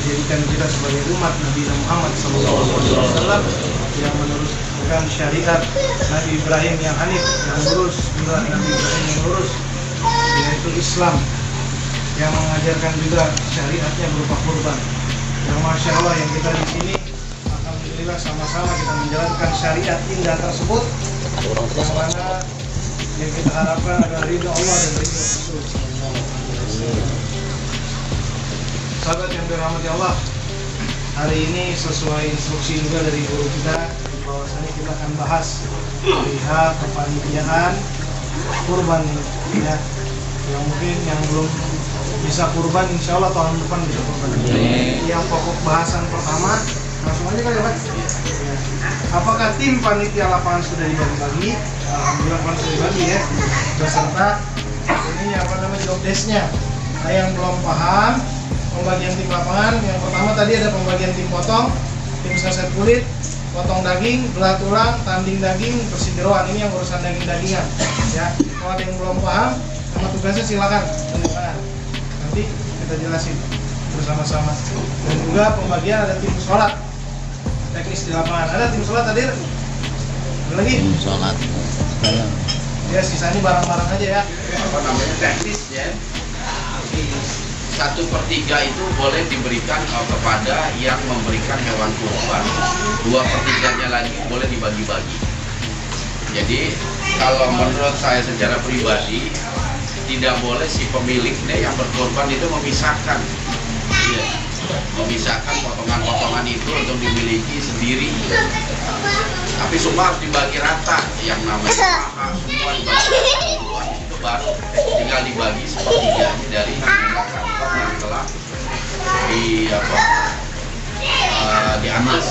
menjadikan kita sebagai umat Nabi Muhammad SAW yang meneruskan syariat Nabi Ibrahim yang hanif, yang lurus, Nabi Ibrahim yang lurus, yaitu Islam, yang mengajarkan juga syariatnya berupa kurban. Yang Masya Allah yang kita di sini, alhamdulillah sama-sama kita menjalankan syariat indah tersebut, yang mana yang kita harapkan adalah ridho Allah dan ridho Rasul. Sahabat yang dirahmati Allah, hari ini sesuai instruksi juga dari guru kita, bahwasanya kita akan bahas perihal kepanitiaan kurban ya. Yang mungkin yang belum bisa kurban, insya Allah tahun depan bisa kurban. Yang pokok bahasan pertama, langsung aja kali ya Pak. Apakah tim panitia lapangan sudah dibagi-bagi? Alhamdulillah lapangan sudah dibagi ya. Beserta ini apa namanya job desk-nya. Nah yang belum paham pembagian tim lapangan, yang pertama tadi ada pembagian tim potong, tim saset kulit, potong daging, belah tulang, tanding daging, bersih jeroan. Ini yang urusan daging-dagingan ya. Kalau ada yang belum paham sama tugasnya silakan. Nanti kita jelasin bersama-sama. Dan juga pembagian ada tim sholat teknis di lapangan. Ada tim sholat hadir? Ada lagi? Tim sholat. Ya sisanya barang-barang aja ya. Apa namanya teknis ya? 1/3 itu boleh diberikan kepada yang memberikan hewan kurban. 2/3-nya lagi boleh dibagi-bagi. Jadi kalau menurut saya secara pribadi tidak boleh si pemiliknya yang berkorban itu memisahkan, ya, memisahkan potongan-potongan itu untuk dimiliki sendiri. Tapi semua harus dibagi rata, yang namanya paha semua dibagi rata. Itu baru tinggal dibagi sepertiganya dari kantong yang telah di atas dikemas.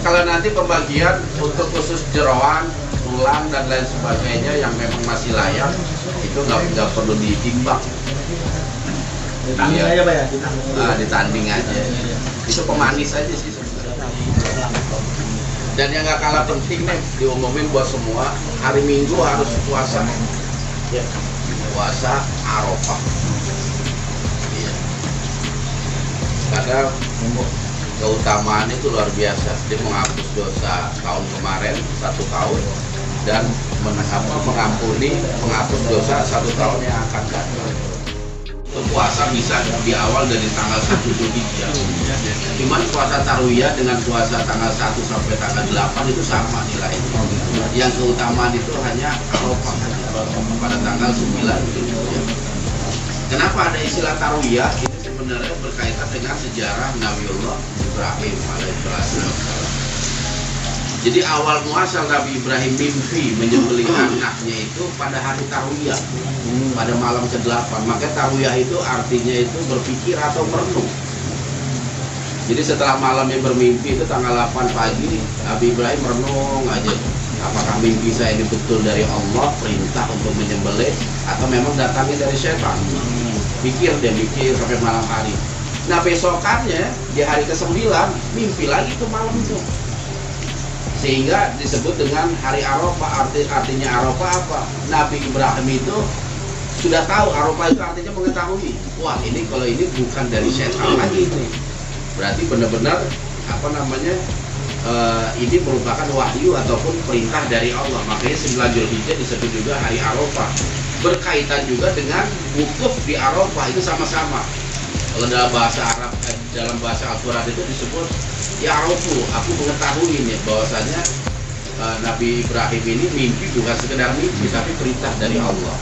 Kalau nanti pembagian untuk khusus jeroan, tulang dan lain sebagainya yang memang masih layak, itu nggak perlu ditimbang. Ditanding aja Pak ya? Ditanding aja. Itu pemanis aja sih sebenarnya. Dan yang nggak kalah penting nih, diumumin buat semua, hari Minggu harus puasa. Puasa Arafah. Iya. Karena keutamaan itu luar biasa. Dia menghapus dosa tahun kemarin 1 tahun dan menghapus dosa 1 tahun yang akan datang. Puasa bisa di awal dari tanggal 1 Dzulhijjah. Cuman puasa Tarwiyah dengan puasa tanggal 1 sampai tanggal 8 itu sama nilainya. Yang keutamaan itu hanya Arafah pada tanggal 9 Dzulhijjah. Kenapa ada istilah Tarwiyah? Ini sebenarnya berkaitan dengan sejarah Nabiullah Ibrahim alaihissalam. Jadi awal muasal Nabi Ibrahim mimpi menyembelih anaknya itu pada hari Tarwiyah, pada malam ke-8. Maka Tarwiyah itu artinya itu berpikir atau merenung. Jadi setelah malamnya bermimpi itu tanggal 8 pagi, Nabi Ibrahim merenung aja. Apakah mimpi saya ini betul dari Allah, perintah untuk menyembelih, atau memang datangnya dari setan? Mikir sampai malam hari. Nah besokannya di hari ke-9 mimpi lagi tuh malam itu. Sehingga disebut dengan hari Arafah. Artinya Arafah apa? Nabi Ibrahim itu sudah tahu, Arafah itu artinya mengetahui. Wah ini kalau ini bukan dari setan lagi ini. Berarti benar-benar apa namanya ini merupakan wahyu ataupun perintah dari Allah. Makanya 9 Dzulhijjah disebut juga hari Arafah. Berkaitan juga dengan wukuf di Arafah, itu sama-sama. Kalau dalam bahasa Arab, dalam bahasa Al-Quran itu disebut ya Arafu, aku mengetahui nih bahwasanya Nabi Ibrahim ini mimpi bukan sekedar mimpi tapi perintah dari Allah.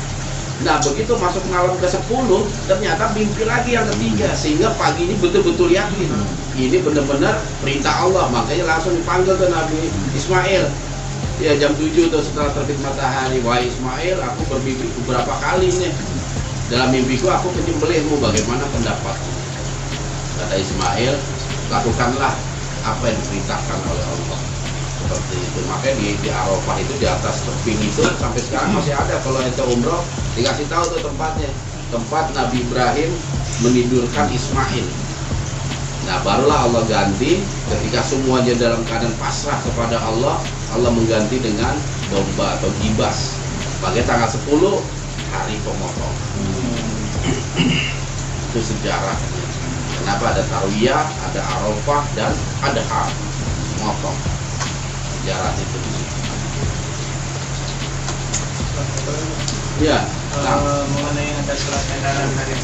Nah begitu masuk malam ke-10 ternyata mimpi lagi yang ketiga, sehingga pagi ini betul-betul yakin ini benar-benar perintah Allah. Makanya langsung dipanggil ke Nabi Ismail ya jam 7 tuh setelah terbit matahari. Wahai Ismail, aku bermimpi beberapa kali nih, dalam mimpiku aku menyembelihmu, bagaimana pendapatmu? Kata Ismail, lakukanlah apa yang diperintahkan oleh Allah. Seperti itu. Makanya di Arafah itu di atas tebing itu sampai sekarang masih ada. Kalau ente umroh dikasih tahu tuh tempatnya, tempat Nabi Ibrahim menidurkan Ismail. Nah barulah Allah ganti ketika semuanya dalam keadaan pasrah kepada Allah. Allah mengganti dengan domba atau gibas. Sebagai tanggal 10 hari pemotong. Itu sejarahnya. Kenapa apa? Ada Tarwiyah, ada Arafah, dan Adha. Motong jarak itu. Ya, mengenai ada surat edaran dari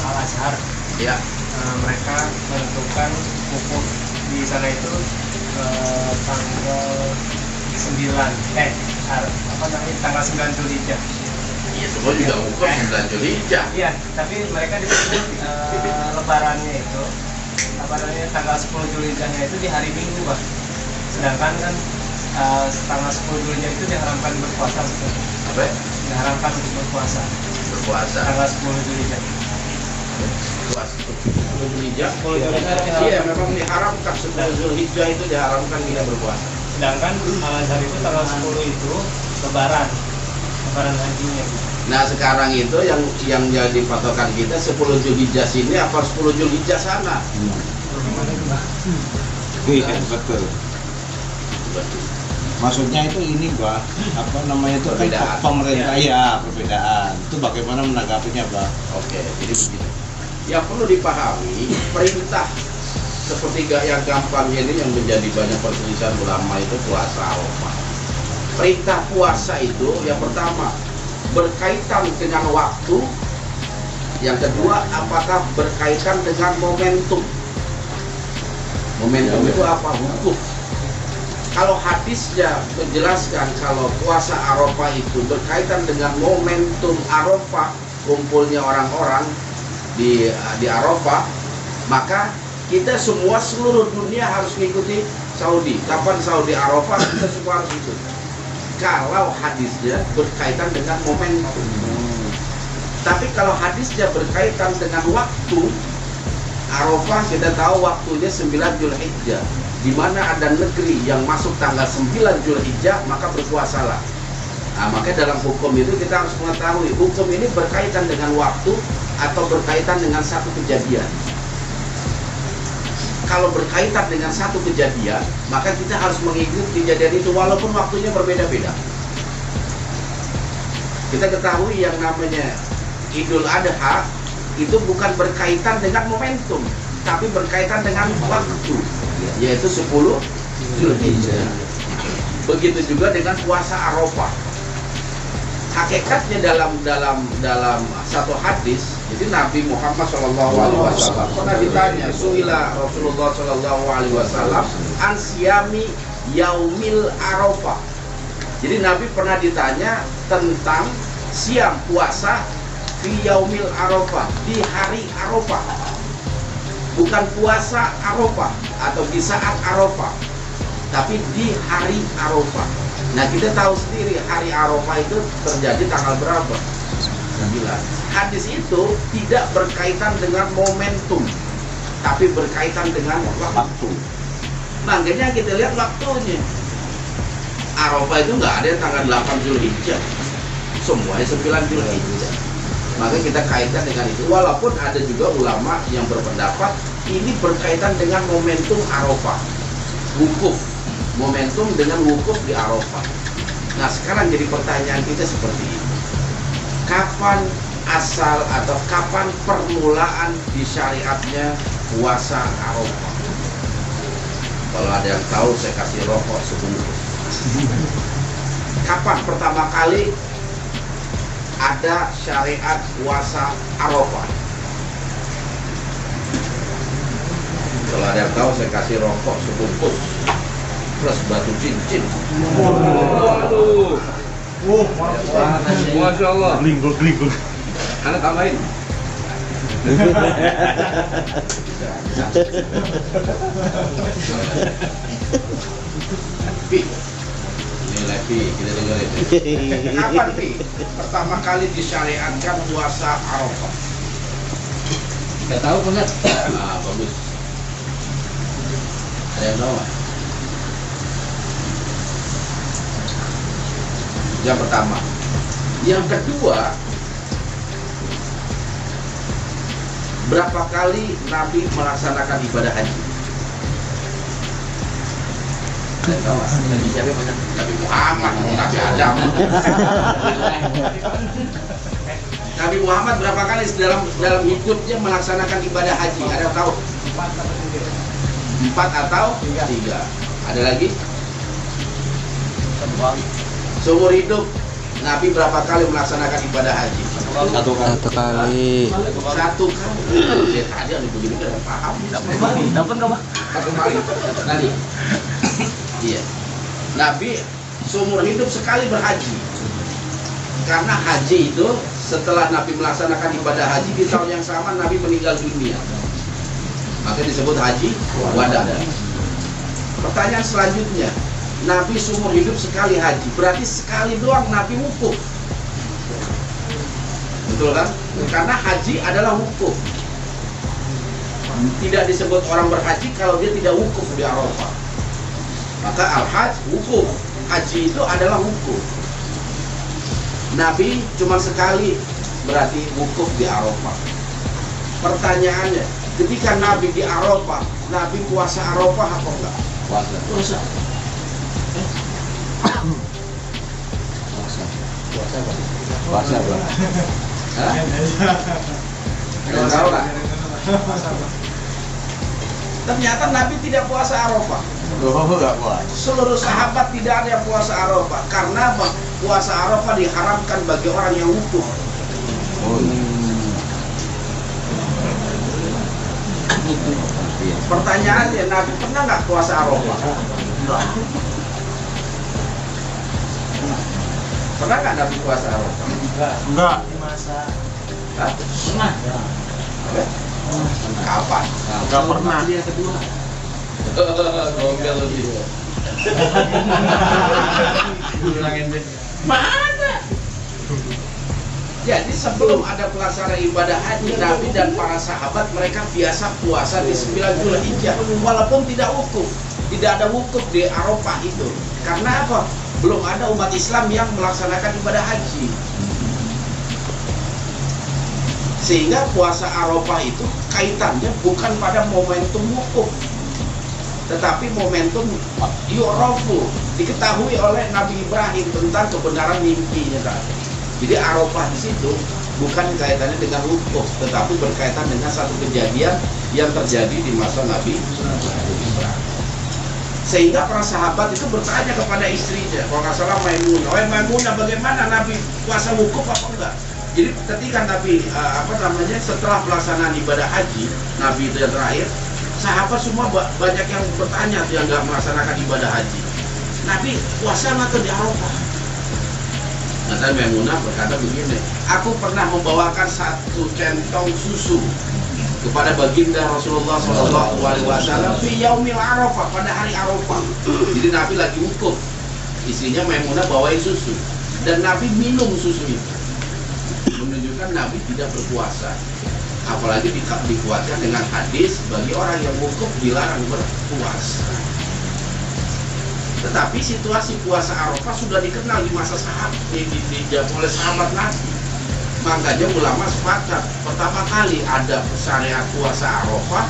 Al-Azhar, ya. mereka menentukan wukuf di sana itu tanggal 9 tanggal 9 Dzulhijjah. Iya, semua juga wukuf 9 Dzulhijjah. Iya, tapi mereka disebut lebarannya itu tanggal 10 Dzulhijjahnya itu di hari Minggu, Pak. Sedangkan kan tanggal 10 Dzulhijjah itu diharamkan berpuasa, betul. Apa? Diharamkan untuk berpuasa. Berpuasa. Tanggal 10 Dzulhijjah. Puasa 10 Dzulhijjah. 10 Dzulhijjah diharamkan. Iya, memang diharamkan 10 Dzulhijjah itu diharamkan kita berpuasa. Sedangkan Al-Azhar itu tanggal 10 itu lebaran hajinya. Nah, sekarang itu yang jadi patokan kita 10 Dzulhijjah sini apa 10 Dzulhijjah sana? Iya, betul. Maksudnya itu ini, Pak, apa namanya itu Perbedaan. kan pemerintah ya, perbedaan. Itu bagaimana menanggapinya, Pak? Oke, jadi begini. Yang perlu dipahami, perintah sepertiga yang gampang ini yang menjadi banyak perselisihan ulama itu puasa Arafah. Perintah puasa itu yang pertama berkaitan dengan waktu, yang kedua apakah berkaitan dengan momentum. Momentum itu apa? Wukuf. Kalau hadisnya menjelaskan kalau puasa Arafah itu berkaitan dengan momentum Arafah, kumpulnya orang-orang di Arafah, maka kita semua seluruh dunia harus mengikuti Saudi. Kapan Saudi Arafah, kita semua harus ikut. Kalau hadisnya berkaitan dengan momentum. Tapi kalau hadisnya berkaitan dengan waktu, Arafah kita tahu waktunya 9 Dzulhijjah. Di mana ada negeri yang masuk tanggal 9 Dzulhijjah, maka berpuasalah. Nah, maka dalam hukum itu kita harus mengetahui hukum ini berkaitan dengan waktu atau berkaitan dengan satu kejadian. Kalau berkaitan dengan satu kejadian, maka kita harus mengikuti kejadian itu walaupun waktunya berbeda-beda. Kita ketahui yang namanya Idul Adha itu bukan berkaitan dengan momentum, tapi berkaitan dengan waktu, yaitu 10 Dzulhijjah. Begitu juga dengan puasa Arafah. Hakikatnya dalam satu hadis, jadi Nabi Muhammad SAW pernah ditanya, suila Rasulullah SAW an siyami yaumil Arafah. Jadi Nabi pernah ditanya tentang siam puasa fi yaumil Arafah, di hari Arafah. Bukan puasa Arafah atau di saat Arafah, tapi di hari Arafah. Nah, kita tahu sendiri hari Arafah itu terjadi tanggal berapa? 9. Hadis itu tidak berkaitan dengan momentum, tapi berkaitan dengan waktu. Makanya kita lihat waktunya. Arafah itu nggak ada tanggal 8 Dzulhijjah, semuanya 9 Dzulhijjah. Maka kita kaitkan dengan itu. Walaupun ada juga ulama yang berpendapat ini berkaitan dengan momentum Arafah, wukuf, momentum dengan wukuf di Arafah. Nah, sekarang jadi pertanyaan kita seperti ini: kapan asal atau kapan permulaan di syariatnya puasa Arafah? Kalau ada yang tahu, saya kasih rokok sebungkus. Kapan pertama kali ada syariat puasa Arafah? Kalau ada yang tahu, saya kasih rokok sebungkus plus batu cincin. Waduh. Masya Allah. Glinggul. Anak tambahin. Pi, nilai Pi, kita dengerin. Kapan Pi pertama kali disyariatkan puasa Arafah? Nggak tahu, Pak. Nah, bagus. Ada yang tahu nggak? Yang pertama. Yang kedua, berapa kali Nabi melaksanakan ibadah haji? Ada yang tahu nggak? Nabi siapa yang Nabi Muhammad, Nabi Adam. Nabi Muhammad berapa kali dalam hidupnya melaksanakan ibadah haji? Ada yang tahu? 4 atau 3. 4 atau Tiga. 3. Ada lagi? Satu kali. Seumur hidup Nabi berapa kali melaksanakan ibadah haji? Satu kali. Satu kali. Ya, tadi yang begini kan paham. Dapat nggak, Pak? Satu kali. Iya. Nabi seumur hidup sekali berhaji. Karena haji itu setelah Nabi melaksanakan ibadah haji di tahun yang sama Nabi meninggal dunia. Maka disebut haji wada. Pertanyaan selanjutnya, Nabi seumur hidup sekali haji, berarti sekali doang Nabi wukuf. Betul kan? Karena haji adalah wukuf. Tidak disebut orang berhaji kalau dia tidak wukuf di Arafah. Maka al-hajj wukuf. Haji itu adalah wukuf. Nabi cuma sekali berarti wukuf di Arafah. Pertanyaannya, ketika Nabi di Arafah, Nabi puasa Arafah apa enggak? Puasa. Puasa bang. Hah? Nggak tahu lah. Ternyata Nabi tidak puasa Arafah. Enggak puasa. Seluruh sahabat tidak ada yang puasa Arafah. Karena apa? Puasa Arafah diharamkan bagi orang yang wukuf. Pertanyaannya, Nabi pernah nggak puasa Arafah? Pernah nggak Nabi puasa Arafah? Enggak. Di masa Hah? pernah. Apa? Kapan? Enggak pernah. Yang kedua. Gomel lebih. Mana? Jadi sebelum ada pelaksanaan ibadah haji, Nabi dan para sahabat mereka biasa puasa di 9 Dzulhijjah walaupun tidak wukuf. Tidak ada wukuf di Arafah itu. Karena apa? Belum ada umat Islam yang melaksanakan ibadah haji. Sehingga puasa Arafah itu kaitannya bukan pada momentum wukuf, tetapi momentum yu'rafu, diketahui oleh Nabi Ibrahim tentang kebenaran mimpinya tadi. Jadi Arafah di situ bukan kaitannya dengan wukuf, tetapi berkaitan dengan satu kejadian yang terjadi di masa Nabi Ibrahim. Sehingga para sahabat itu bertanya kepada istrinya, kalau nggak salah Maimunah, Maimunah, bagaimana Nabi puasa wukuf apa enggak? Jadi ketika Nabi setelah pelaksanaan ibadah haji, Nabi itu yang terakhir, sahabat semua banyak yang bertanya yang nggak melaksanakan ibadah haji, Nabi puasa atau di Arafah? Nah, Maimunah berkata begini, aku pernah membawakan satu centong susu kepada baginda Rasulullah SAW di yaumil Arafah, pada hari Arafah. Jadi Nabi lagi wukuf, istrinya Maimunah bawain susu dan Nabi minum susu itu, menunjukkan Nabi tidak berpuasa. Apalagi dikuatkan dengan hadis bagi orang yang wukuf dilarang berpuasa. Tetapi situasi puasa Arafah sudah dikenal di masa sahabat, oleh sahabat Nabi. Makanya ulama sepakat pertama kali ada syariat puasa Arafah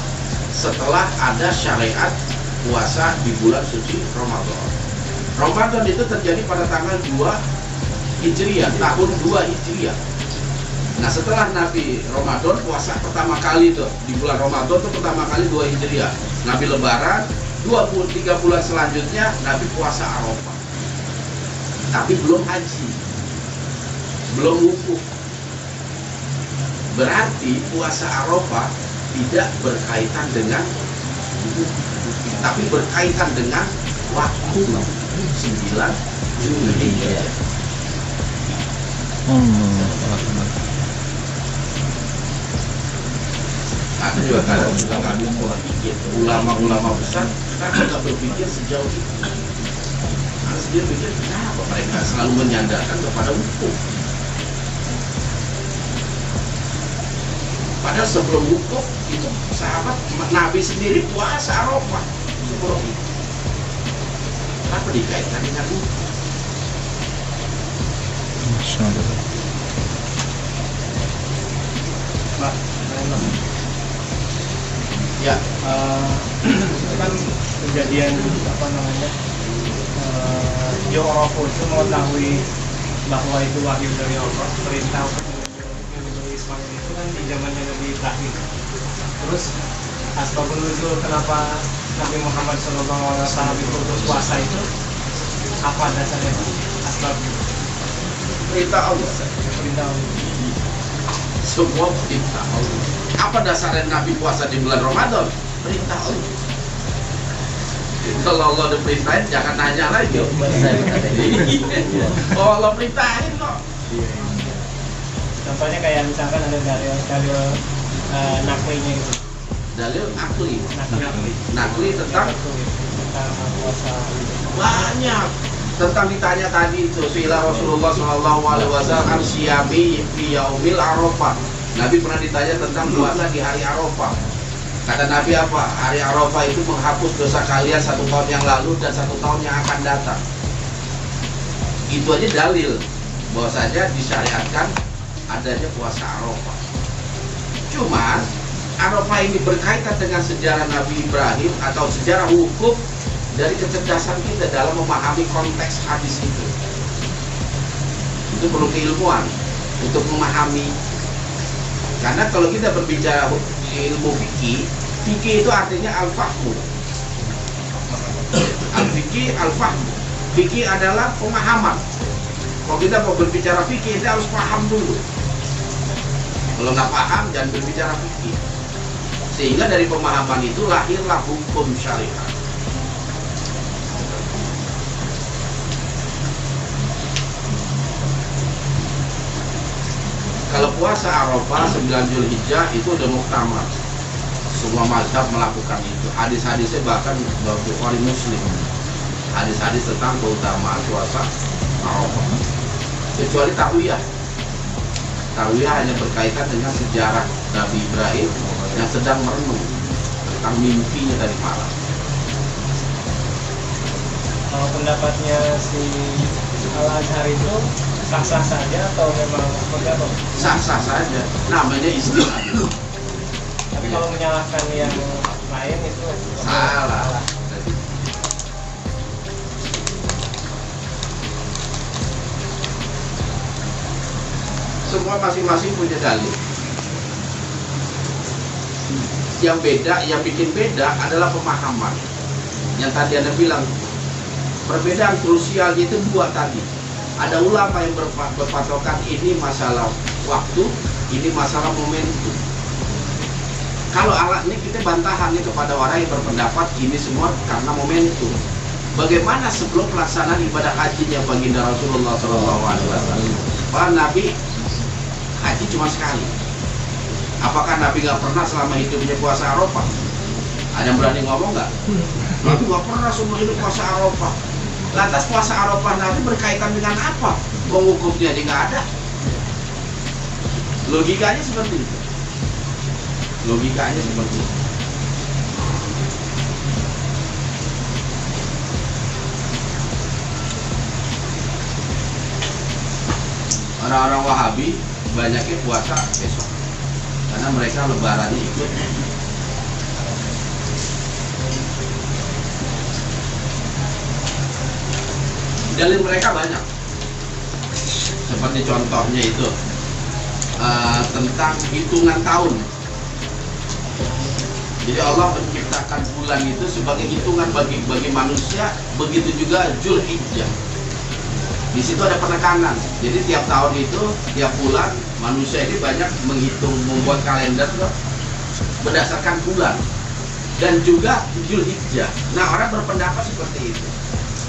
setelah ada syariat puasa di bulan suci Ramadan. Ramadan itu terjadi pada tanggal 2 Hijriah, tahun 2 Hijriah. Nah, setelah Nabi Ramadan puasa pertama kali itu di bulan Ramadan itu pertama kali 2 Hijriah. Nabi lebaran 23 bulan selanjutnya Nabi puasa Arafah. Tapi belum haji. Belum wukuf. Berarti puasa Arafah tidak berkaitan dengan wukuf, tapi berkaitan dengan waktu 9 Dzulhijjah. Ada juga kadang kami berpikir, ulama-ulama besar karena nggak berpikir sejauh itu. Harus dia pikir kenapa mereka selalu menyandarkan kepada wukuf. Padahal sebelum wukuf itu sahabat Nabi sendiri puasa Arafah sebelum itu. Apa dikaitkan dengan wukuf? Pak, Ya, itu kan kejadian Arafah itu mengetahui bahwa itu wahyu dari Allah, perintah untuk Ismail itu kan di zamannya Nabi Ibrahim. Terus asbabun nuzul kenapa Nabi Muhammad SAW itu berpuasa itu apa dasarnya Pak? Asbabnya? Perintah Allah. Perintah Allah. Semua perintah Allah. Apa dasarnya Nabi puasa di bulan Ramadan? Perintah Allah. Kalau Allah udah perintahin, jangan nanya lagi. Oh, Allah perintahin kok. Contohnya kayak misalkan ada dalil naklinya gitu. Dalil akli. Nakli Tentang puasa. banyak. Tentang ditanya tadi itu, sila Rasulullah SAW kan siyami fi yaumil Arafah. Nabi pernah ditanya tentang puasa di hari Arafah. Kata Nabi apa? Hari Arafah itu menghapus dosa kalian 1 tahun yang lalu dan 1 tahun yang akan datang. Itu aja dalil bahwasanya disyariatkan adanya puasa Arafah. Cuma Arafah ini berkaitan dengan sejarah Nabi Ibrahim atau sejarah hukum dari kecerdasan kita dalam memahami konteks hadis itu. Itu perlu keilmuan untuk memahami. Karena kalau kita berbicara ilmu fikih itu artinya al-fahmu. Al-fikih, al-fahmu. Fikih adalah pemahaman. Kalau kita mau berbicara fikih, kita harus paham dulu. Kalau nggak paham, jangan berbicara fikih. Sehingga dari pemahaman itu lahirlah hukum syariat. Kalau puasa Arafah 9 Zulhijjah itu udah muktamar. Semua mazhab melakukan itu. Hadis-hadisnya bahkan Bukhari Muslim. Hadis-hadis tentang keutamaan puasa Arafah. Kecuali Tarwiyah. Tarwiyah hanya berkaitan dengan sejarah Nabi Ibrahim yang sedang merenung tentang mimpinya tadi malam. Kalau pendapatnya si Al-Azhar itu sah-sah saja atau memang seperti apa? Sah-sah saja. Namanya ijtihad. Tapi kalau menyalahkan yang lain itu Salah. Semua masing-masing punya dalil. Yang beda, yang bikin beda adalah pemahaman. Yang tadi Anda bilang, perbedaan krusial itu 2 tadi. Ada ulama yang berpatokan ini masalah waktu, ini masalah momentum. Kalau alat ini kita bantahannya kepada orang yang berpendapat ini semua karena momentum. Bagaimana sebelum pelaksanaan ibadah hajinya baginda Rasulullah SAW? Pak Nabi haji cuma sekali. Apakah Nabi nggak pernah selama hidupnya puasa Arafah? Ada yang berani ngomong nggak? Nabi nggak pernah seumur hidup puasa Arafah. Lantas puasa Arafah Nabi berkaitan dengan apa? Wukufnya dia nggak ada. Logikanya seperti itu. Logikanya seperti itu. Orang-orang Wahabi banyaknya puasa besok karena mereka lebarannya ikut. Dalil mereka banyak. Seperti contohnya itu tentang hitungan tahun. Jadi Allah menciptakan bulan itu sebagai hitungan bagi manusia, begitu juga Zulhijjah. Di situ ada penekanan. Jadi tiap tahun itu, tiap bulan manusia ini banyak menghitung, membuat kalender berdasarkan bulan dan juga Zulhijjah. Nah, orang berpendapat seperti itu.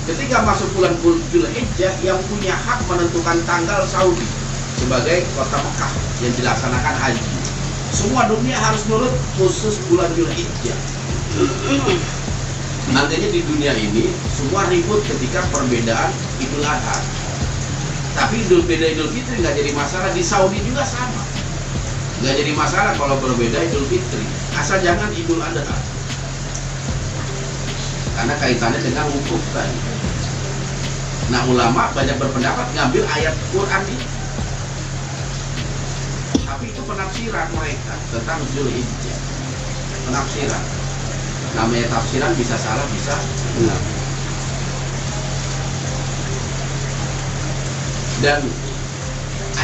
Ketika masuk bulan Zulhijjah, yang punya hak menentukan tanggal Saudi sebagai kota Mekah yang dilaksanakan haji. Semua dunia harus nurut khusus bulan Zulhijjah. Nantinya di dunia ini semua ribut ketika perbedaan Idul Adha. Tapi Idul Fitri nggak jadi masalah. Di Saudi juga sama, nggak jadi masalah kalau berbeda Idul Fitri, asal jangan Idul Adha, karena kaitannya dengan wukuf tadi. Nah, ulama banyak berpendapat ngambil ayat Quran ini, tapi itu penafsiran mereka tentang Zulhijjah. Penafsiran, namanya tafsiran bisa salah bisa benar. Dan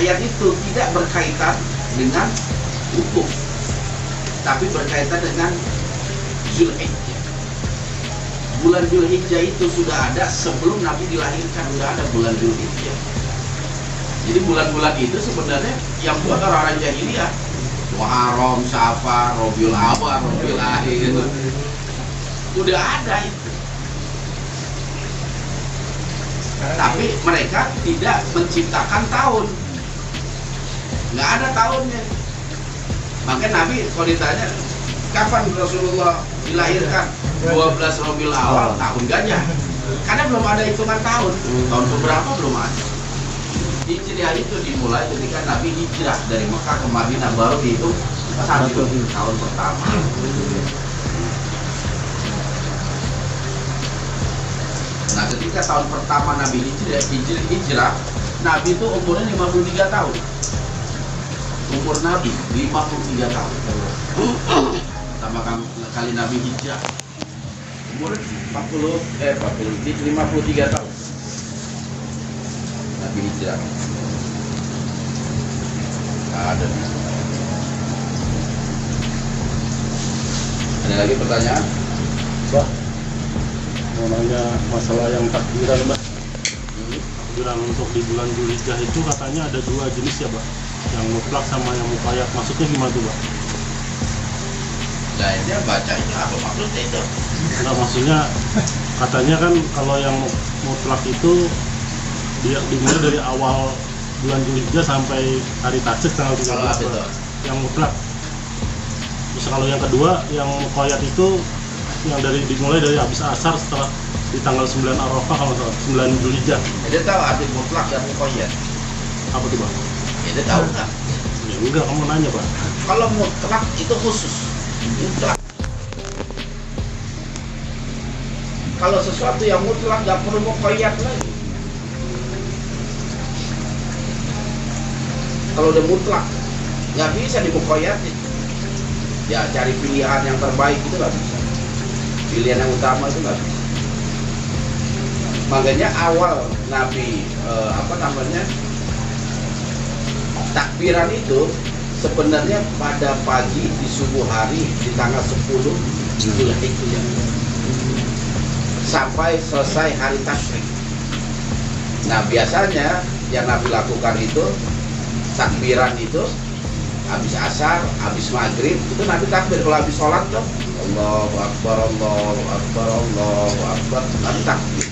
ayat itu tidak berkaitan dengan hukum, tapi berkaitan dengan Dzulhijjah itu sudah ada sebelum Nabi dilahirkan, sudah ada bulan Dzulhijjah. Jadi bulan-bulan itu sebenarnya yang buat orang-orang jahiliyah, Muharram, Safar, Rabiul Awal, Rabiul Akhir gitu. Udah ada itu. Tapi mereka tidak menciptakan tahun. Nggak ada tahunnya. Makanya Nabi kalau ditanya kapan Rasulullah dilahirkan, 12 Rabiul Awal tahun gajah. Karena belum ada hitungan tahun. Tahun keberapa belum ada. Hijriah itu dimulai ketika Nabi hijrah dari Mekah ke Madinah, baru dihitung satu tahun pertama. Nah, ketika tahun pertama Nabi hijrah, Nabi itu umurnya 53 tahun. Umur Nabi 53 tahun. Pertama kali Nabi hijrah. Umur 53 tahun. Nabi hijrah. Ada. Ada lagi pertanyaan? Bah, mau nanya masalah yang takbiran, Mbak. Takbiran untuk di bulan Dzulhijjah itu katanya ada dua jenis ya, Mbak. Yang mutlak sama yang muqayyad. Maksudnya gimana tuh, Mbak? Nah, dia bacanya apa maksudnya itu? Nah, maksudnya katanya kan kalau yang mutlak itu dia dimulai dari awal bulan Dzulhijjah sampai hari Tasyrik tanggal 13. Kalau apa itu? Yang mutlak. Terus kalau yang kedua, yang muqayyad itu yang dimulai dari habis asar setelah di tanggal 9 Arafah kalau salah, 9 Dzulhijjah. Dia tahu arti mutlak dan muqayyad. Apa tuh, Bang? Dia tahu nggak? Ya enggak, kamu nanya, Pak. Kalau mutlak itu khusus. Mutlak. Kalau sesuatu yang mutlak nggak perlu muqayyad lagi. Kalau udah mutlak nggak bisa dimuqayyadin. Ya cari pilihan yang terbaik itu nggak bisa. Pilihan yang utama itu nggak bisa. Makanya awal Nabi takbiran itu sebenarnya pada pagi di subuh hari di tanggal 10 Dzulhijjah sampai selesai hari Tasyrik. Nah, biasanya yang Nabi lakukan itu takbiran itu habis asar, habis maghrib itu Nabi takbir. Kalau habis sholat tuh Allahu Akbar, Allahu Akbar, Allahu Akbar, Nabi takbir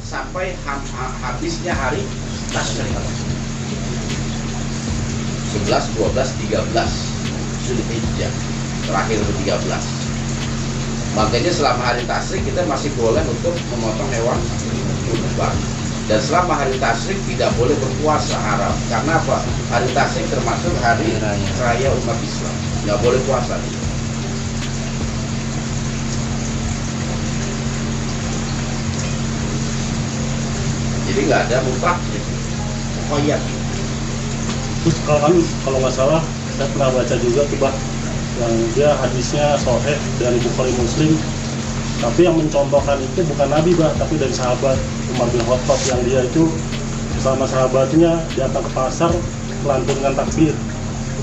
sampai habisnya hari Tasyrik 11, 12, 13 Dzulhijjah terakhir ke 13. Makanya selama hari Tasyrik kita masih boleh untuk memotong hewan kurban. Dan selama hari Tasyrik tidak boleh berpuasa, haram. Karena apa? Hari Tasyrik termasuk hari raya umat Islam. Nggak boleh puasa. Jadi nggak ada mutlak. Muqayyad. Terus kalau nggak salah, saya pernah baca juga tuh, Pak, yang dia hadisnya sahih dari Bukhari Muslim. Tapi yang mencontohkan itu bukan Nabi, Pak, tapi dari sahabat Umar bin Khattab, yang dia itu bersama sahabatnya datang ke pasar melantunkan takbir.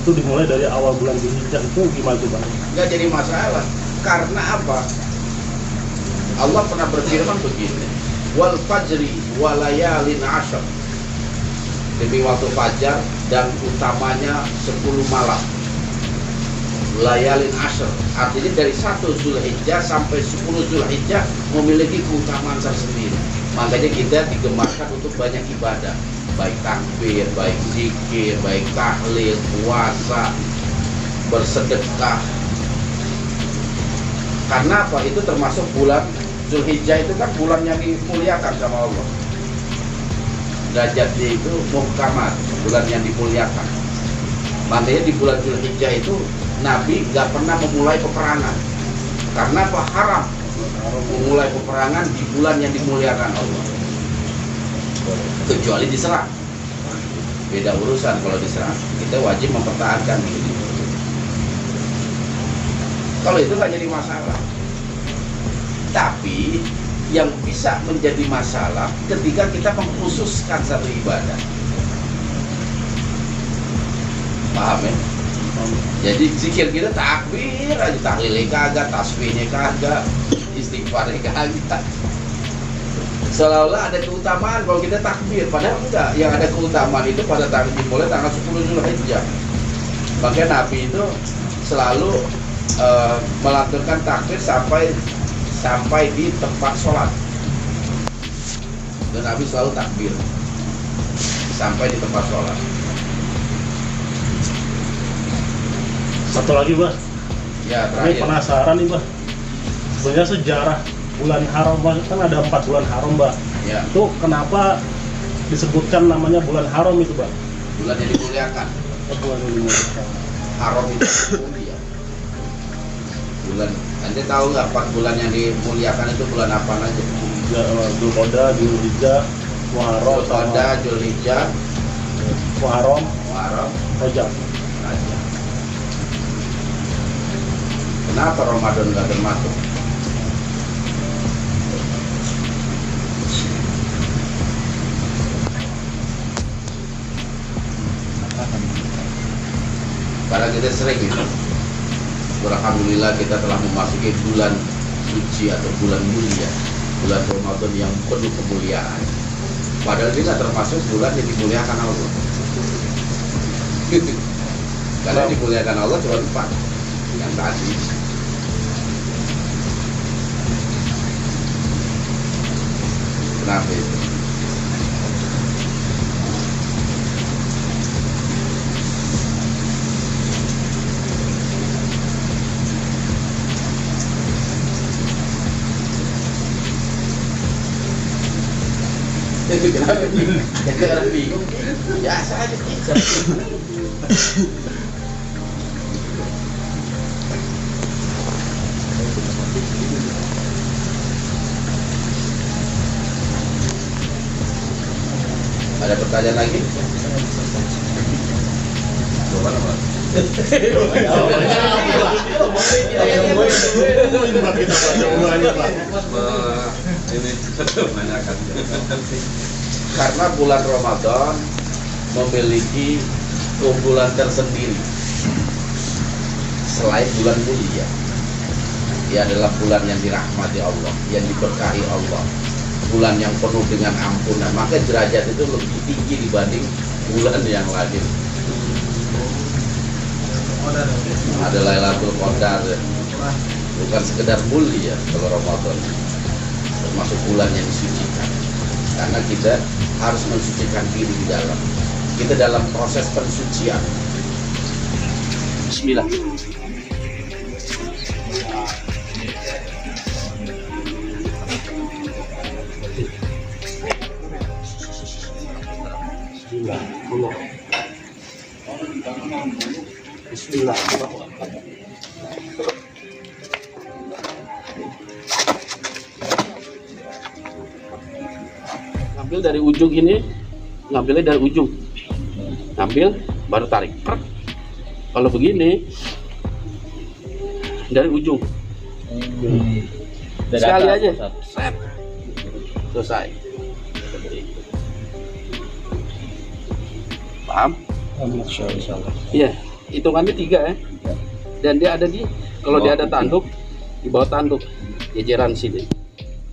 Itu dimulai dari awal bulan Dzulhijjah. Itu gimana tuh, Pak? Nggak jadi masalah. Karena apa? Allah pernah berfirman begini, wal fajri walayalin ashar, demi waktu fajar dan utamanya 10 malam. Layalin ashar artinya dari 1 Dzulhijjah sampai 10 Dzulhijjah memiliki keutamaan tersendiri. Makanya kita digemarkan untuk banyak ibadah, baik takbir, baik zikir, baik tahlil, puasa, bersedekah. Karena apa? Itu termasuk bulan Dzulhijjah, itu kan bulan yang dimuliakan sama Allah. Derajatnya itu muhkamat, bulan yang dimuliakan. Makanya di bulan Dzulhijjah itu Nabi nggak pernah memulai peperangan. Karena apa? Haram memulai peperangan di bulan yang dimuliakan Allah. Kecuali diserang. Beda urusan kalau diserang. Kita wajib mempertahankan diri. Kalau itu nggak jadi masalah. Tapi yang bisa menjadi masalah ketika kita mengkhususkan satu ibadah. Paham ya? Jadi zikir kita takbir aja, tahlilnya kagak, tasbihnya kagak, istighfarnya kagak. Seolah-olah ada keutamaan kalau kita takbir, padahal enggak. Yang ada keutamaan itu pada dimulai tanggal 10 Zulhijjah. Makanya Nabi itu selalu melantunkan takbir sampai di tempat sholat. Dan Nabi selalu takbir sampai di tempat sholat. Satu lagi, Bah. Ya, Ini terakhir. penasaran nih, Bah. Sebenarnya sejarah bulan haram, Bah, kan ada 4 bulan haram, Bah. Ya, Itu kenapa disebutkan namanya bulan haram itu, Bah? bulan yang dimuliakan. Bulan ini. Haram itu mulia. Bulan, Anda tahu nggak 4 bulan yang dimuliakan itu bulan apa aja? Dzulqa'dah, Dzulhijjah, Muharram, Zulqa'dah, Dzulhijjah, Muharram, Muharram, Rajab. Rajab. Kenapa Ramadan nggak termasuk? Karena kita sering itu. Alhamdulillah kita telah memasuki bulan suci atau bulan mulia, bulan Ramadan yang penuh kemuliaan. Padahal dia nggak termasuk bulan yang dimuliakan Allah. Karena yang dimuliakan Allah cuma 4 yang tadi. Kenapa itu? Kenapa bingung? Jangan bingung. Biasa aja kita. Ada pertanyaan lagi? Jawaban apa? Ini menanyakan. Karena bulan Ramadan memiliki keunggulan tersendiri selain bulan mulia. Dia adalah bulan yang dirahmati Allah, yang diberkahi Allah, bulan yang penuh dengan ampunan. Maka derajat itu lebih tinggi dibanding bulan yang lain. Ada Lailatul Qadar, bukan sekedar mulia kalau Ramadan, termasuk bulan yang disucikan. Karena kita harus mensucikan diri di dalam. Kita dalam proses pensucian. Bismillah. Bismillah. Ngambil dari ujung ini, ngambilnya dari ujung, ngambil baru tarik. Kalau begini dari ujung, sekali aja, set, selesai. Paham? Iya, hitungannya 3 ya. Dan dia ada di, kalau dia ada tanduk, di bawah tanduk, jajaran sini.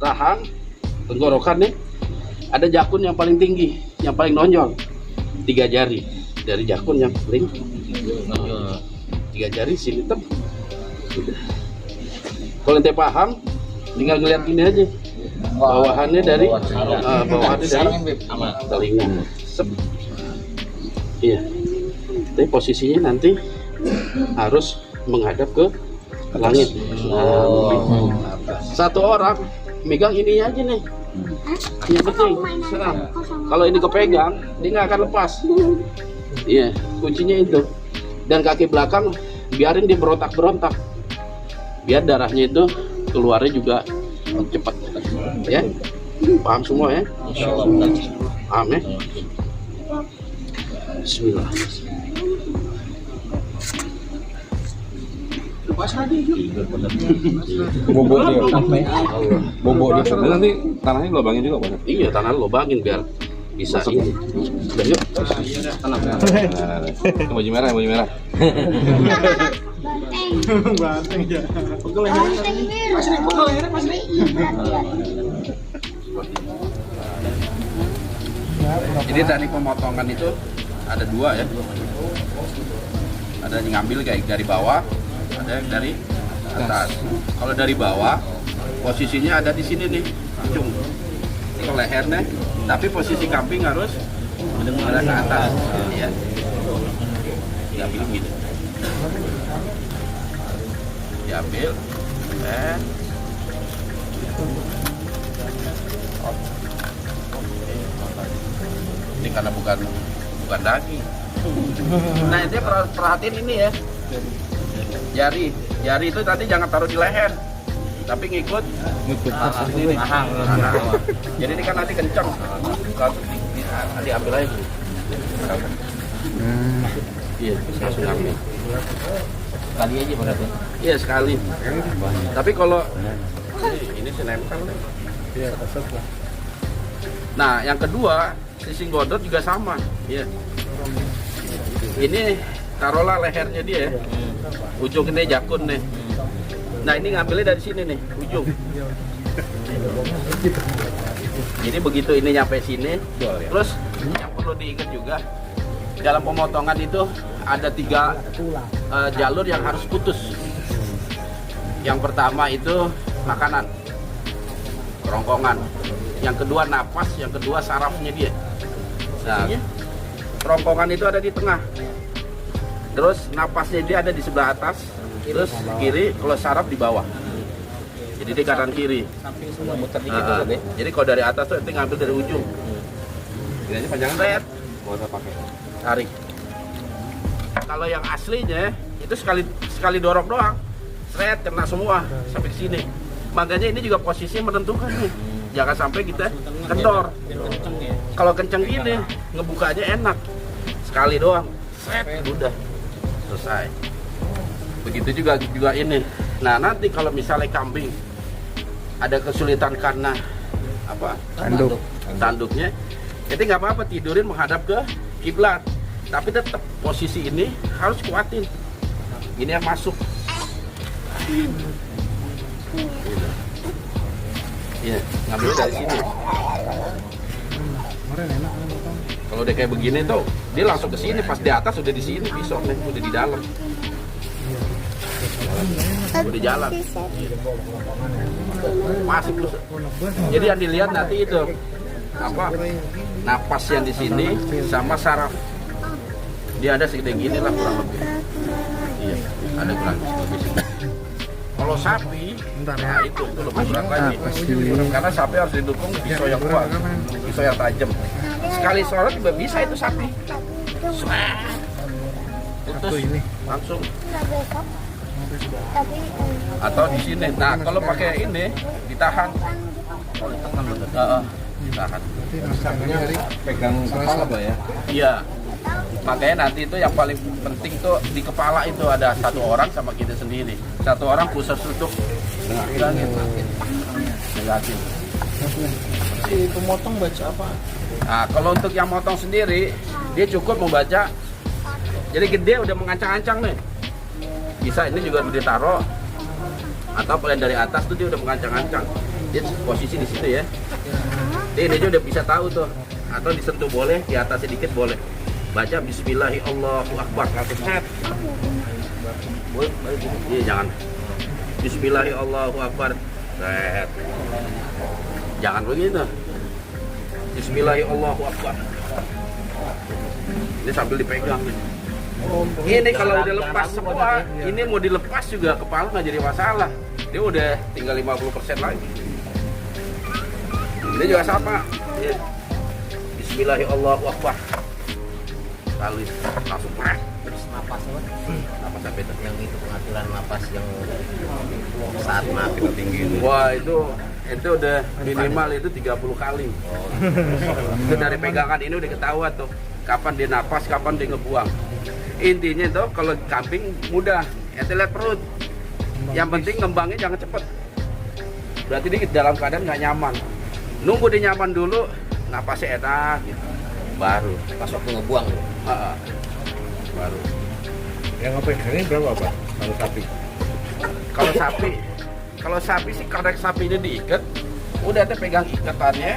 Rahang, tenggorokan nih. Ada jakun yang paling tinggi, yang paling nonjol, 3 jari dari jakun yang paling 3 jari sini tem. Kalau ente paham, tinggal ngeliat gini aja, bawahannya dari bawahannya dari telinga. Sep. Iya. Tapi posisinya nanti harus menghadap ke langit. Satu orang megang ini aja nih. Yang penting, kalau ini kepegang, dia nggak akan lepas. Iya, kuncinya itu. Dan kaki belakang, biarin dia berontak-berontak. Biar darahnya itu keluarnya juga cepat. Ya, paham semua ya? Paham ya? Bismillah. Bobok dia. Nanti tanahnya lubangin juga, Pak. Iya, tanah lubangin biar bisa ini. Udah yuk. Tenang. Baju merah, baju merah. Banteng ya. Jadi dari pemotongan itu ada dua ya. Ada yang ngambil kayak dari bawah, ada yang dari atas. Kalau dari bawah, posisinya ada di sini nih, ujung. Ini ke lehernya, tapi posisi kambing harus ada ke atas. Ya. Diambil gitu. Diambil. Ini karena bukan daging. Nah itu perhatiin ini ya, jari itu tadi jangan taruh di leher, tapi ngikut ini nih. Jadi ini kan nanti kenceng, diambil aja. Iya, langsung ambil. Sekali aja berarti. Iya sekali. Tapi kalau ini nempel nih. Iya, kasar lah. Nah yang kedua, sising godot juga sama. Iya. Ini taruhlah lehernya dia ya. Ujung ini jakun nih. Nah ini ngambilnya dari sini nih, ujung. Jadi begitu ini nyampe sini, terus yang perlu diingat juga dalam pemotongan itu ada 3 jalur yang harus putus. Yang pertama itu makanan, kerongkongan. Yang kedua napas, yang kedua sarafnya dia. Nah, kerongkongan itu ada di tengah. Terus napasnya dia ada di sebelah atas, terus kiri, kalau saraf di bawah. Jadi di kanan kiri. Jadi kalau dari atas tuh nanti ngambil dari ujung. Ini aja panjang set. Tarik. Kalau yang aslinya itu sekali dorong doang, seret kena semua sampai ke sini. Makanya ini juga posisi menentukan nih. Jangan sampai kita kendor. Kalau kenceng gini, ngebukanya enak. Sekali doang, set, udah selesai. Begitu juga ini. Nah nanti kalau misalnya kambing ada kesulitan karena apa? Tanduknya, itu nggak apa-apa, tidurin menghadap ke kiblat. Tapi tetap posisi ini harus kuatin. Ini yang masuk. Iya, ngambil dari sini. Kalau udah kayak begini tuh, dia langsung ke sini. Pas di atas udah di sini, pisau nih, udah di dalam. Udah jalan. Masuk terus. Jadi yang dilihat nanti itu apa? Napas yang di sini sama saraf. Dia ada segede gini lah kurang lebih. Iya, ada kurang lebih segede. Kalau sapi, nah itu lebih berat lagi. Karena sapi harus didukung pisau yang kuat, pisau yang tajam. Sekali sorot juga bisa itu sapi. Putus langsung. Atau di sini. Nah kalau pakai ini ditahan. Ditahan. Pegang kepala Pak ya? Iya. Makanya nanti itu yang paling penting tuh di kepala itu ada 1 orang sama kita sendiri. 1 orang khusus untuk dengakin. Si pemotong baca apa? Nah kalau untuk yang motong sendiri, dia cukup membaca. Jadi gede udah mengancang-ancang nih. Bisa ini juga ditaruh. Atau kalian dari atas tuh dia udah mengancang-ancang. Dia posisi di situ ya. Dia ini udah bisa tahu tuh. Atau disentuh boleh, di atas sedikit boleh. Baca Bismillahirrahmanirrahim. Langsung set. Iya jangan. Bismillahirrahmanirrahim. Set. Jangan begitu. Bismillahirrahmanirrahim. Ini sambil dipegang nih. Ini kalau udah lepas semua, ini mau dilepas juga kepala nggak jadi masalah. Dia udah tinggal 50% lagi. Ini juga sama. Ya. Bismillahirrahmanirrahim. Lalu langsung napas sampai itu. Yang itu pengaturan napas yang saat makin tinggi itu. Wah itu udah minimal itu 30 kali. Itu dari pegangan ini udah ketahuan tuh kapan dia napas, kapan dia ngebuang. Intinya tuh kalau kambing mudah, ente lihat perut. Yang penting ngembangnya jangan cepet. Berarti dia dalam keadaan nggak nyaman. Nunggu dia nyaman dulu, napasnya enak gitu. Baru Pas waktu ngebuang. baru. Yang ngepegangin berapa Pak? Kalau sapi? Kalau sapi sih karena sapinya diikat, udah ada pegang ikatannya,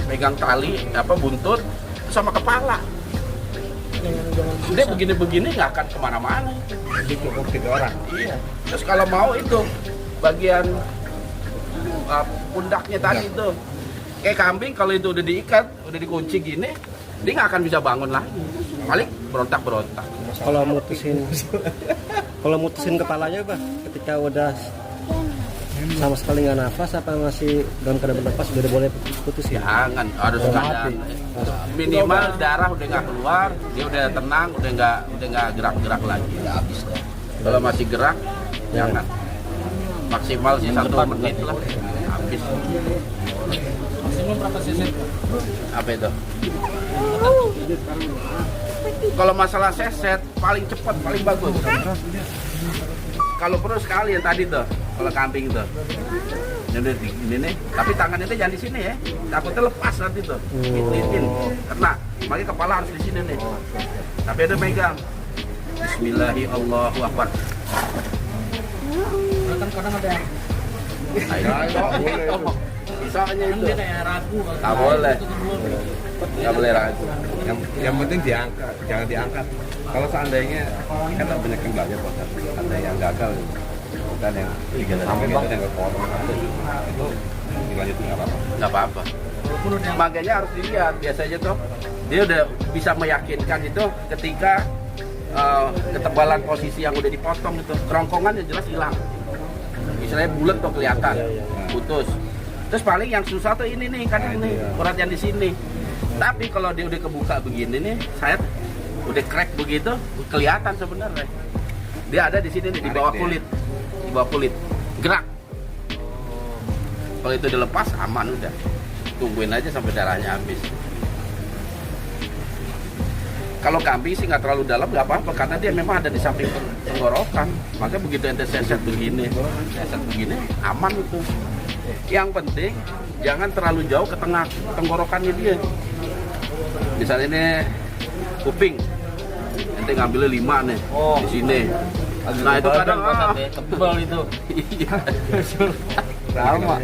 pegang tali buntut sama kepala. Dia begini-begini nggak akan kemana-mana. Jadi cukup 3 orang. Iya. Terus kalau mau itu bagian pundaknya tadi itu, kayak kambing kalau itu udah diikat, udah dikunci gini, dia nggak akan bisa bangun lagi. Paling berontak-berontak. Kalau mutusin kepalanya bah, ketika udah sama sekali nggak nafas apa masih dalam keadaan bernafas udah boleh putus ya? Jangan, harus keadaan minimal darah udah nggak keluar, dia udah tenang, udah nggak gerak-gerak lagi. Udah habis dah. Kalau masih gerak, jangan. Maksimal sih 1 menit lah, habis. Maksimum berapa cc? Apa itu? Kalau masalah seset, paling cepat, paling bagus. Kalau perlu sekali yang tadi tuh, kalau kambing tuh. Ini nih, tapi tangannya tuh jangan di sini ya. Takutnya lepas nanti tuh. Itin, kena. Makanya kepala harus di sini nih. Tapi ada megang. Bismillahirrahmanirrahim. Kadang ada yang Bisanya itu. dia kayak ragu. Nggak boleh. Nggak boleh ragu. Yang penting diangkat, jangan diangkat. Kalau seandainya kan banyak yang belajar Pak, ada yang gagal, dan yang sampai itu yang kepotong itu dilanjutin nggak apa-apa. Nggak apa-apa. Makanya harus dilihat biasanya tuh dia udah bisa meyakinkan itu ketika ketebalan posisi yang udah dipotong itu kerongkongan yang jelas hilang. Misalnya bulat tuh kelihatan, putus. Terus paling yang susah tuh ini nih kan ini urat yang di sini. Tapi kalau dia udah kebuka begini nih, saya udah crack begitu, kelihatan sebenarnya. Dia ada di sini nih, di bawah kulit. Di bawah kulit. Gerak. Kalau itu dilepas, aman udah. Tungguin aja sampai darahnya habis. Kalau kambing sih nggak terlalu dalam, nggak apa-apa. Karena dia memang ada di samping tenggorokan. Maka begitu ente seset begini, aman itu. Yang penting, jangan terlalu jauh ke tengah tenggorokannya dia. Misalnya ini kuping, ente ngambilnya 5 nih di sini. Nah itu kadang tebal itu. Sama.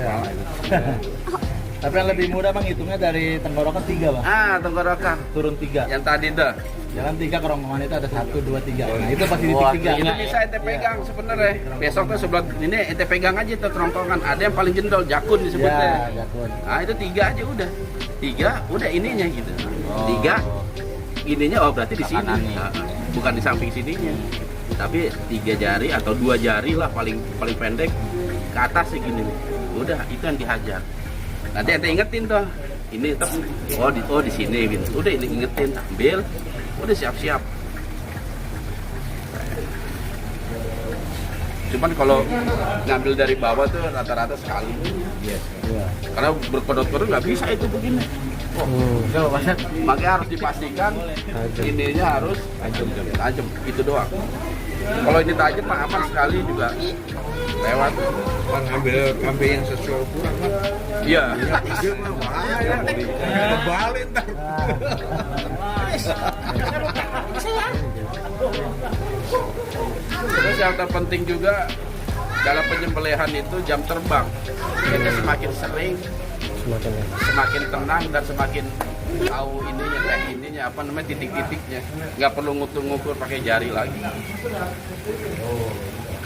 Tapi yang lebih mudah bang hitungnya dari tenggorokan 3 bang. Tenggorokan. Turun 3. Yang tadi dah. Jangan 3 kerongkongan itu ada 1, 2, 3. Nah itu pasti di titik 3. Itu bisa ente pegang sebenarnya. Besok tuh sebelah ini ente pegang aja tuh kerongkongan. Ada yang paling jendol, jakun disebutnya. Ya, jakun. Nah itu 3 aja udah. 3 udah ininya gitu. 3 ininya berarti di sini. Bukan di samping sininya. Tapi 3 jari atau 2 jari lah paling pendek ke atas sih gini nih. Udah itu yang dihajar. Nanti ente ingetin tuh. Ini di sini gitu. Udah ini ingetin, ambil. Udah siap-siap. Cuman kalau ngambil dari bawah tuh rata-rata sekali. Karena berkodok-kodok nggak bisa itu begini. Makanya harus dipastikan ininya harus tajam. Itu doang. Kalau ini tajam mah aman sekali juga lewat. Ngambil kambing yang sesuai ukuran Pak. Iya. Kecil mah bahaya. Kebalin ntar. Terus yang terpenting juga dalam penyembelihan itu jam terbang. Kita semakin sering, semakin tenang dan semakin tahu ininya titik-titiknya. Nggak perlu ngukur pakai jari lagi.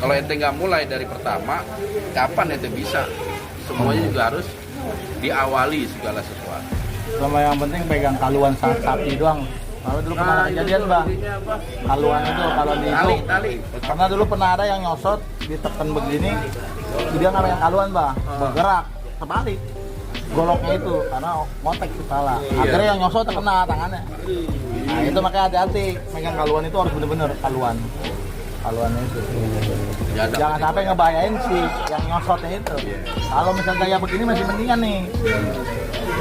Kalau ente nggak mulai dari pertama, kapan ente bisa? Semuanya juga harus diawali segala sesuatu. Sama yang penting pegang kaluan sapi doang. Kalau dulu pernah kejadian bang, kaluan itu kalau di Tali. Karena dulu pernah ada yang nyosot ditekan begini, dia nggak pegang kaluan bang, bergerak terbalik goloknya itu karena ngotek kepala. Akhirnya yang nyosot terkena tangannya. Nah itu makanya hati-hati, megang kaluan itu harus bener-bener kaluannya itu. Jangan sampai ngebayain si yang nyosotnya itu. Kalau misalnya gaya begini masih mendingan nih.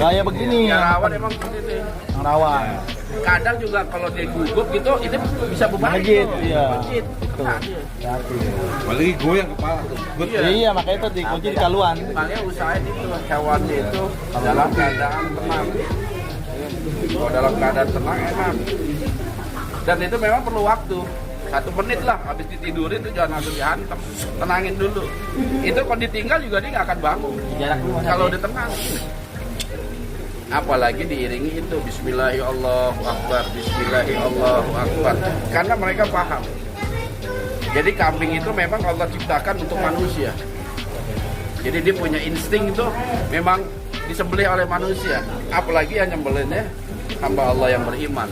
Gaya begini. Yang rawan emang begini. Yang rawan. Kadang juga kalau dia gugup gitu, itu bisa berbahaya. Melejit, iya. Melejit. Hati. Apalagi goyang kepala. Iya, makanya itu dikunci di kaluan. Makanya usahain itu hewannya itu dalam keadaan tenang. Kalau dalam keadaan tenang enak. Dan itu memang perlu waktu. 1 menit lah, habis ditidurin itu jangan langsung dihantam, tenangin dulu. Itu kalau ditinggal juga dia nggak akan bangun. Kalau udah tenang. Apalagi diiringi itu Bismillahirrahmanirrahim, Bismillahirrahmanirrahim. Karena mereka paham. Jadi kambing itu memang Allah ciptakan untuk manusia. Jadi dia punya insting itu memang disembelih oleh manusia. Apalagi yang nyembelihnya hamba Allah yang beriman.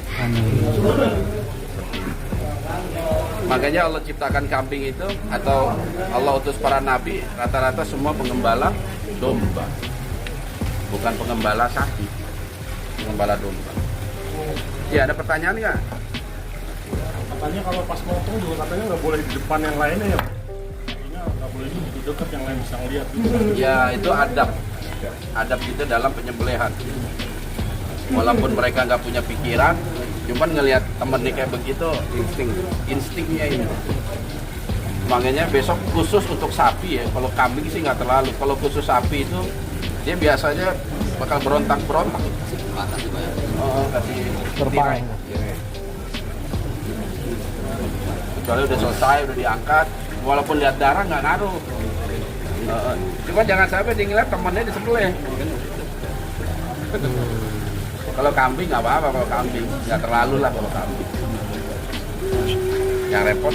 Makanya Allah ciptakan kambing itu, atau Allah utus para nabi, rata-rata semua pengembala domba. Bukan pengembala sapi, pengembala domba. Ya, ada pertanyaan nggak? Katanya kalau pas motong juga katanya nggak boleh di depan yang lainnya ya. Katanya nggak boleh di dekat yang lain bisa ngeliat. Ya, itu adab. Adab itu dalam penyembelihan. Walaupun mereka nggak punya pikiran, cuman ngelihat temennya kayak begitu, instingnya ini. Makanya besok khusus untuk sapi ya, kalau kambing sih nggak terlalu. Kalau khusus sapi itu dia biasanya bakal berontak-berontak. Oh, kasih tirai. Kecuali udah selesai, udah diangkat, walaupun lihat darah nggak ngaruh. Cuma jangan sampai dia ngeliat temennya disembelih. Kalau kambing nggak apa-apa, kalau kambing nggak terlalu lah kalau kambing. Yang repot